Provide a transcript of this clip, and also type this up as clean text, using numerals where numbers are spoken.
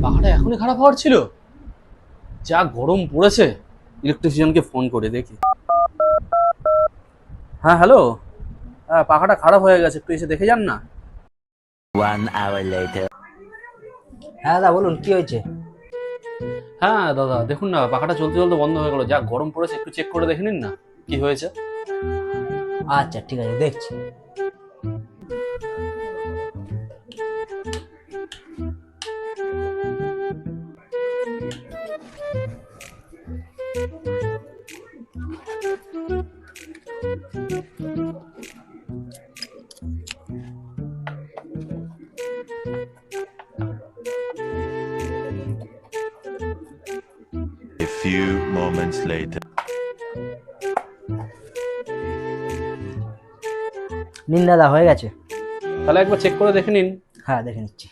পাখাটা এখনই খারাপ হওয়ার ছিল? যা গরম পড়েছে, ইলেকট্রিশিয়ানকে ফোন করে দেখি। হ্যাঁ হ্যালো, হ্যাঁ পাখাটা খারাপ হয়ে গেছে, একটু এসে দেখে যান না। 1 hour later. হ্যাঁ দাদা বলুন কি হয়েছে? হ্যাঁ দাদা দেখুন না, পাখাটা চলতে চলতে বন্ধ হয়ে গেল, যা গরম পড়েছে, একটু চেক করে দেখে নিন না কি হয়েছে। আচ্ছা ঠিক আছে দেখছি। A few moments later. নিন দাদা হয়ে গেছে। তাহলে একবার চেক করে দেখে নিন। হ্যাঁ দেখে নিচ্ছি।